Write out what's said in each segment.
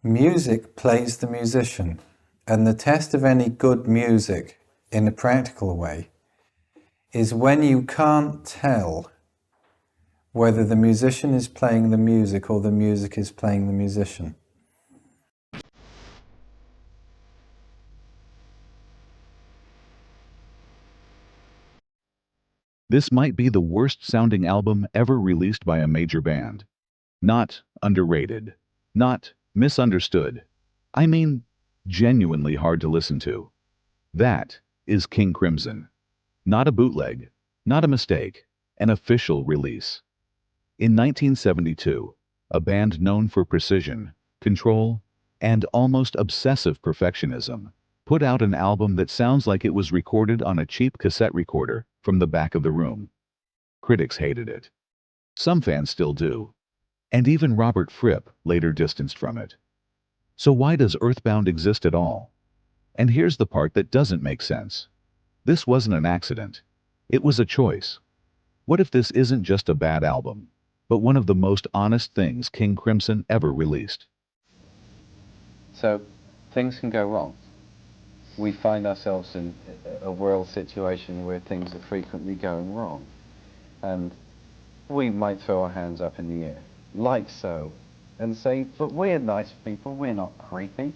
Music plays the musician, and the test of any good music in a practical way is when you can't tell whether the musician is playing the music or the music is playing the musician. This might be the worst sounding album ever released by a major band. Not underrated. Not misunderstood. I mean, genuinely hard to listen to. That is King Crimson. Not a bootleg, not a mistake, an official release. In 1972, a band known for precision, control, and almost obsessive perfectionism put out an album that sounds like it was recorded on a cheap cassette recorder from the back of the room. Critics hated it. Some fans still do. And even Robert Fripp later distanced from it. So why does Earthbound exist at all? And here's the part that doesn't make sense. This wasn't an accident. It was a choice. What if this isn't just a bad album, but one of the most honest things King Crimson ever released? So things can go wrong. We find ourselves in a world situation where things are frequently going wrong. And we might throw our hands up in the air, like so, and say, but we're nice people, we're not creepy.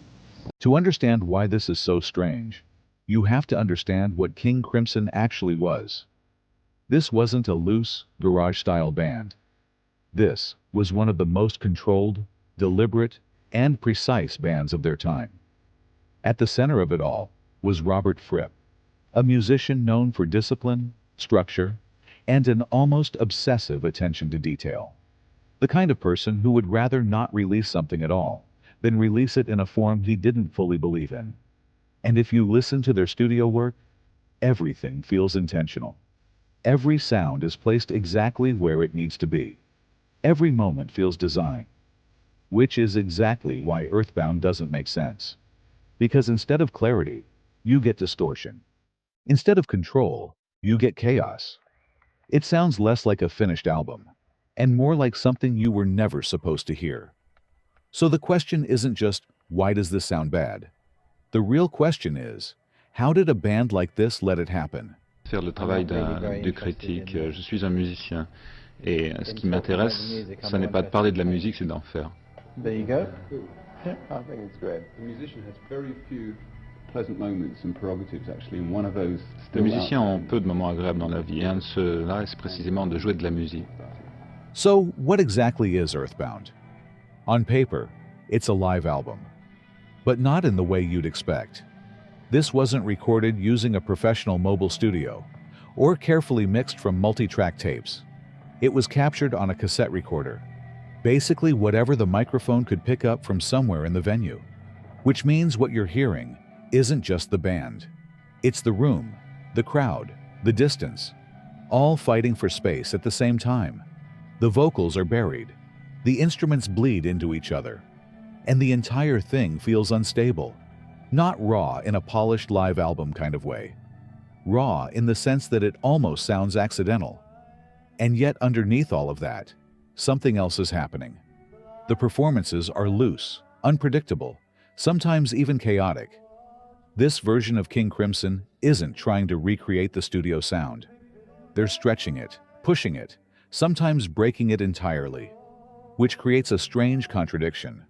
To understand why this is so strange, you have to understand what King Crimson actually was. This wasn't a loose, garage-style band. This was one of the most controlled, deliberate, and precise bands of their time. At the center of it all was Robert Fripp, a musician known for discipline, structure, and an almost obsessive attention to detail. The kind of person who would rather not release something at all than release it in a form he didn't fully believe in. And if you listen to their studio work, everything feels intentional. Every sound is placed exactly where it needs to be. Every moment feels designed. Which is exactly why Earthbound doesn't make sense. Because instead of clarity, you get distortion. Instead of control, you get chaos. It sounds less like a finished album, and more like something you were never supposed to hear. So the question isn't just, why does this sound bad? The real question is, how did a band like this let it happen? Faire le travail du critique. Je suis un musicien. Et ce qui m'intéresse, ce n'est pas de parler de la musique, c'est d'en faire. There you go. Yeah, I think it's great. The musician has very few pleasant moments and prerogatives, actually, and one of those. Les musiciens ont peu de moments agréables dans la vie, et un de ceux-là, c'est précisément de jouer de la musique. So, what exactly is Earthbound? On paper, it's a live album. But not in the way you'd expect. This wasn't recorded using a professional mobile studio, or carefully mixed from multi-track tapes. It was captured on a cassette recorder, basically whatever the microphone could pick up from somewhere in the venue. Which means what you're hearing isn't just the band. It's the room, the crowd, the distance, all fighting for space at the same time. The vocals are buried, the instruments bleed into each other, and the entire thing feels unstable. Not raw in a polished live album kind of way. Raw in the sense that it almost sounds accidental. And yet underneath all of that, something else is happening. The performances are loose, unpredictable, sometimes even chaotic. This version of King Crimson isn't trying to recreate the studio sound. They're stretching it, pushing it, sometimes breaking it entirely, which creates a strange contradiction.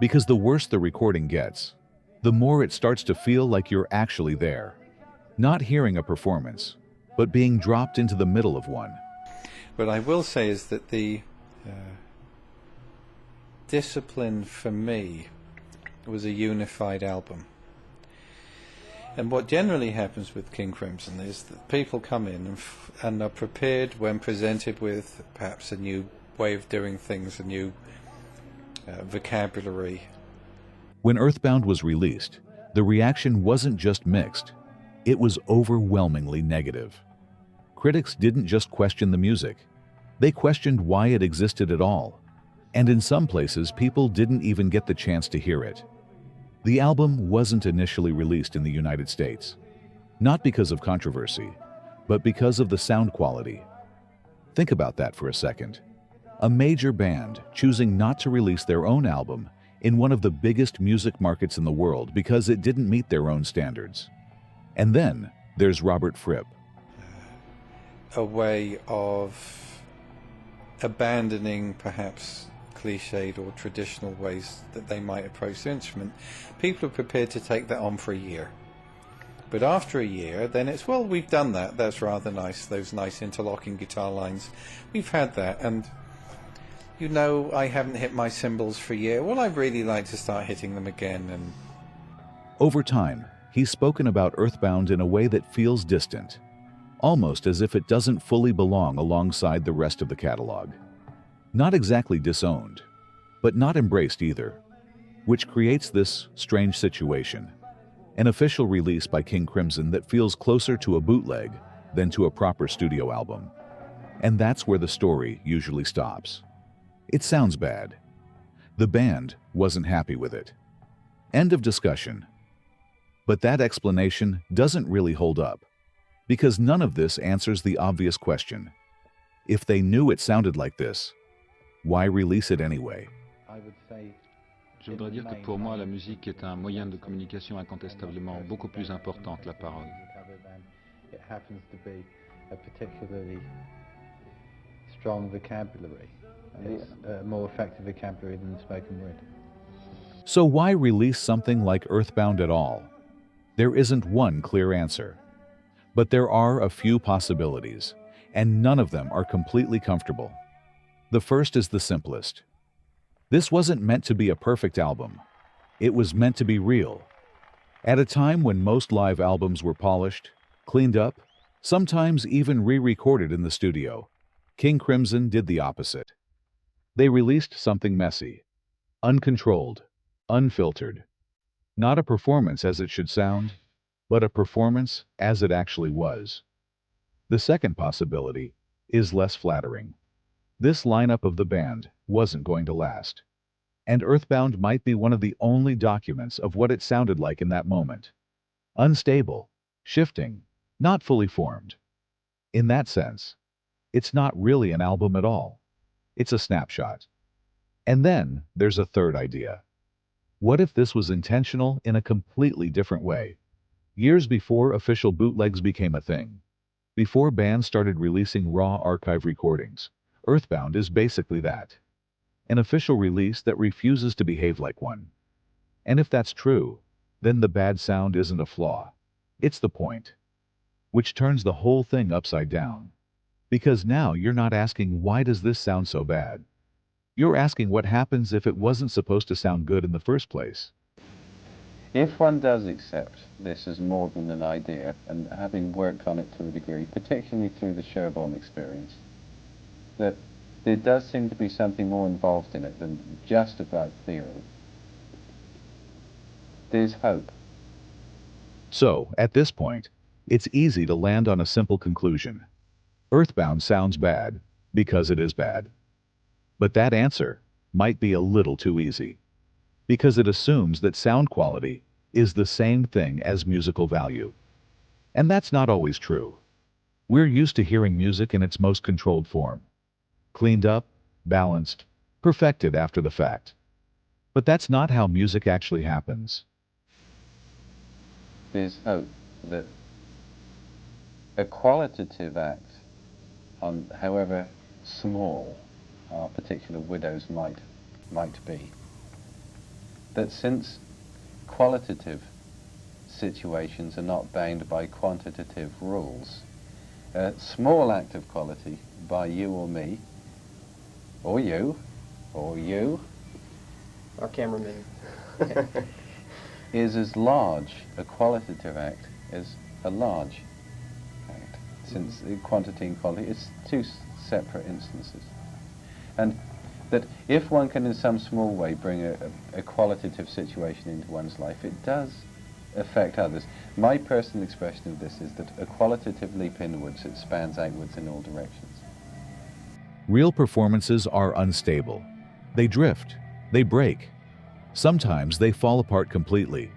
Because the worse the recording gets, the more it starts to feel like you're actually there, not hearing a performance, but being dropped into the middle of one. What I will say is that the discipline for me was a unified album. And what generally happens with King Crimson is that people come in and are prepared when presented with perhaps a new way of doing things, a new vocabulary. When Earthbound was released, the reaction wasn't just mixed, it was overwhelmingly negative. Critics didn't just question the music, they questioned why it existed at all. And in some places, people didn't even get the chance to hear it. The album wasn't initially released in the United States, not because of controversy, but because of the sound quality. Think about that for a second. A major band choosing not to release their own album in one of the biggest music markets in the world because it didn't meet their own standards. And then there's Robert Fripp. A way of abandoning perhaps cliched or traditional ways that they might approach the instrument. People are prepared to take that on for a year. But after a year, then it's, well, we've done that. That's rather nice. Those nice interlocking guitar lines. We've had that. And, you know, I haven't hit my cymbals for a year. Well, I'd really like to start hitting them again. And Over time, he's spoken about Earthbound in a way that feels distant, almost as if it doesn't fully belong alongside the rest of the catalog. Not exactly disowned, but not embraced either, which creates this strange situation. An official release by King Crimson that feels closer to a bootleg than to a proper studio album. And that's where the story usually stops. It sounds bad. The band wasn't happy with it. End of discussion. But that explanation doesn't really hold up, because none of this answers the obvious question. If they knew it sounded like this, why release it anyway? I would say Je voudrais dire que pour moi, la musique est un moyen de communication incontestablement beaucoup plus important que la parole. it happens to be a particularly strong vocabulary. It's a more effective vocabulary than spoken word. So why release something like Earthbound at all? There isn't one clear answer. But there are a few possibilities, and none of them are completely comfortable. The first is the simplest. This wasn't meant to be a perfect album. It was meant to be real. At a time when most live albums were polished, cleaned up, sometimes even re-recorded in the studio, King Crimson did the opposite. They released something messy, uncontrolled, unfiltered. Not a performance as it should sound, but a performance as it actually was. The second possibility is less flattering. This lineup of the band wasn't going to last. And Earthbound might be one of the only documents of what it sounded like in that moment. Unstable, shifting, not fully formed. In that sense, it's not really an album at all. It's a snapshot. And then there's a third idea. What if this was intentional in a completely different way? Years before official bootlegs became a thing, before bands started releasing raw archive recordings, Earthbound is basically that. An official release that refuses to behave like one. And if that's true, then the bad sound isn't a flaw. It's the point. Which turns the whole thing upside down. Because now you're not asking, why does this sound so bad? You're asking what happens if it wasn't supposed to sound good in the first place. If one does accept this as more than an idea, and having worked on it to a degree, particularly through the Sherborne experience, that there does seem to be something more involved in it than just about theory. There's hope. So, at this point, it's easy to land on a simple conclusion. Earthbound sounds bad because it is bad. But that answer might be a little too easy, because it assumes that sound quality is the same thing as musical value. And that's not always true. We're used to hearing music in its most controlled form. Cleaned up, balanced, perfected after the fact. But that's not how music actually happens. There's hope that a qualitative act, on however small our particular widows might be, that since qualitative situations are not bound by quantitative rules, a small act of quality by you or me, or you, Our cameraman. is as large a qualitative act as a large act, since quantity and quality is two separate instances. And that if one can in some small way bring a qualitative situation into one's life, it does affect others. My personal expression of this is that a qualitative leap inwards, it spans outwards in all directions. Real performances are unstable. They drift. They break. Sometimes they fall apart completely.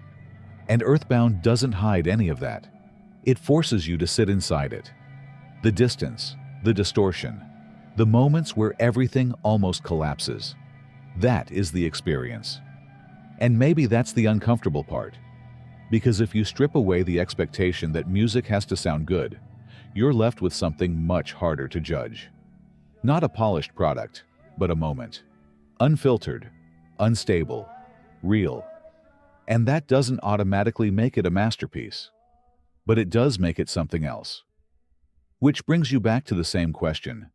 And Earthbound doesn't hide any of that. It forces you to sit inside it. The distance, the distortion, the moments where everything almost collapses. That is the experience. And maybe that's the uncomfortable part. Because if you strip away the expectation that music has to sound good, you're left with something much harder to judge. Not a polished product, but a moment. Unfiltered, unstable, real. And that doesn't automatically make it a masterpiece. But it does make it something else. Which brings you back to the same question,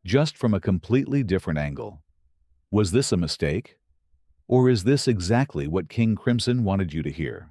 just from a completely different angle. Was this a mistake? Or is this exactly what King Crimson wanted you to hear?